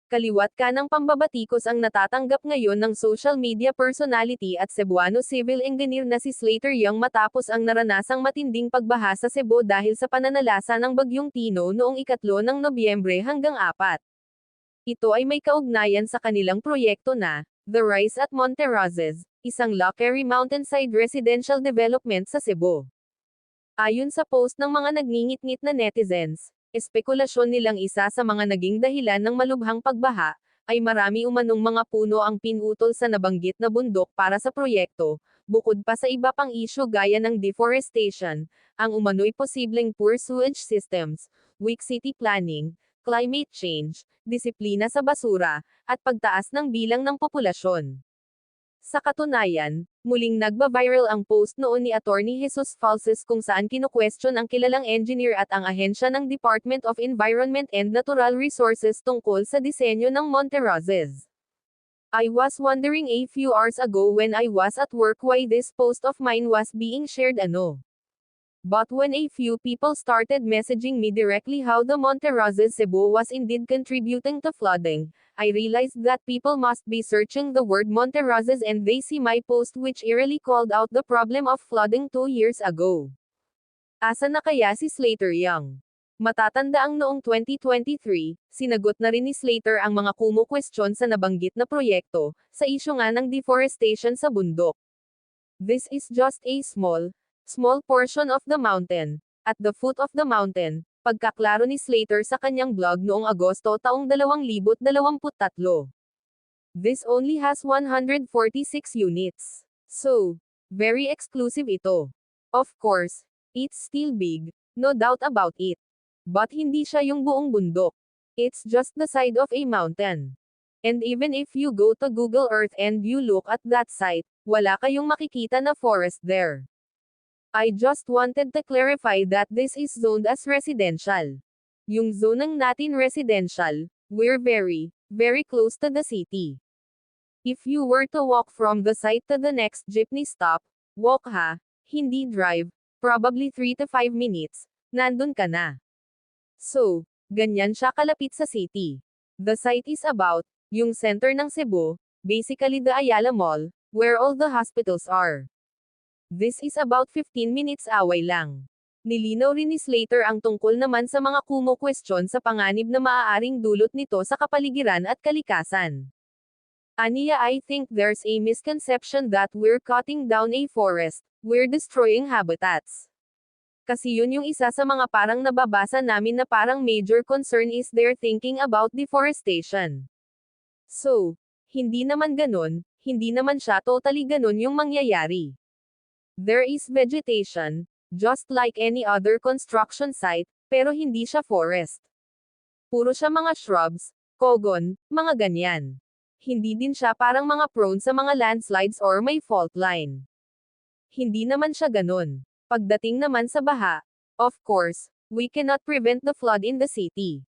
Kaliwat kanang pambabatikos ang natatanggap ngayon ng social media personality at Cebuano civil engineer na si Slater Young matapos ang naranasang matinding pagbaha sa Cebu dahil sa pananalasa ng Bagyong Tino noong 3 ng Nobyembre hanggang 4. Ito ay may kaugnayan sa kanilang proyekto na The Rise at Monte Roses, isang luxury mountainside residential development sa Cebu. Ayon sa post ng mga nagngingit-ngit na netizens, espekulasyon nilang isa sa mga naging dahilan ng malubhang pagbaha, ay marami umanong mga puno ang pinutol sa nabanggit na bundok para sa proyekto, bukod pa sa iba pang isyu gaya ng deforestation, ang umano'y posibleng poor sewage systems, weak city planning, climate change, disiplina sa basura, at pagtaas ng bilang ng populasyon. Sa katunayan, muling nagba-viral ang post noon ni Attorney Jesus Falses kung saan kino-question ang kilalang engineer at ang ahensya ng Department of Environment and Natural Resources tungkol sa disenyo ng Monte Roses. I was wondering a few hours ago when I was at work why this post of mine was being shared But when a few people started messaging me directly how the Monte Roses Cebu was indeed contributing to flooding, I realized that people must be searching the word Monte Roses and they see my post which eerily called out the problem of flooding 2 years ago. Asa na kaya si Slater Young? Matatanda ang noong 2023, sinagot na rin ni Slater ang mga kumu-question sa nabanggit na proyekto, sa isyu nga ng deforestation sa bundok. This is just a small portion of the mountain. At the foot of the mountain, pagkaklaro ni Slater sa kanyang blog noong Agosto taong 2023. This only has 146 units. So, very exclusive ito. Of course, it's still big, no doubt about it. But hindi siya yung buong bundok. It's just the side of a mountain. And even if you go to Google Earth and you look at that site, wala kayong makikita na forest there. I just wanted to clarify that this is zoned as residential. Yung zonang natin residential, we're very, very close to the city. If you were to walk from the site to the next jeepney stop, walk ha, hindi drive, probably 3 to 5 minutes, nandun ka na. So, ganyan siya kalapit sa city. The site is about, yung center ng Cebu, basically the Ayala Mall, where all the hospitals are. This is about 15 minutes away lang. Nilinaw rin ni Slater ang tungkol naman sa mga kumu-question sa panganib na maaaring dulot nito sa kapaligiran at kalikasan. Aniya, I think there's a misconception that we're cutting down a forest, we're destroying habitats. Kasi yun yung isa sa mga parang nababasa namin na parang major concern is their thinking about deforestation. So, hindi naman ganun, hindi naman siya totally ganun yung mangyayari. There is vegetation, just like any other construction site, pero hindi siya forest. Puro siya mga shrubs, kogon, mga ganyan. Hindi din siya parang mga prone sa mga landslides or may fault line. Hindi naman siya ganun. Pagdating naman sa baha, of course, we cannot prevent the flood in the city.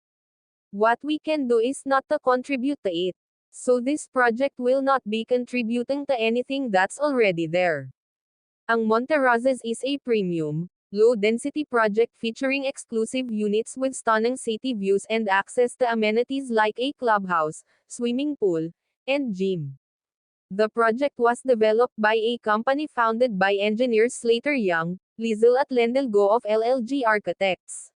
What we can do is not to contribute to it. So this project will not be contributing to anything that's already there. Ang Monte Roses is a premium, low-density project featuring exclusive units with stunning city views and access to amenities like a clubhouse, swimming pool, and gym. The project was developed by a company founded by engineers Slater Young, Lizel at Lendel Go of LLG Architects.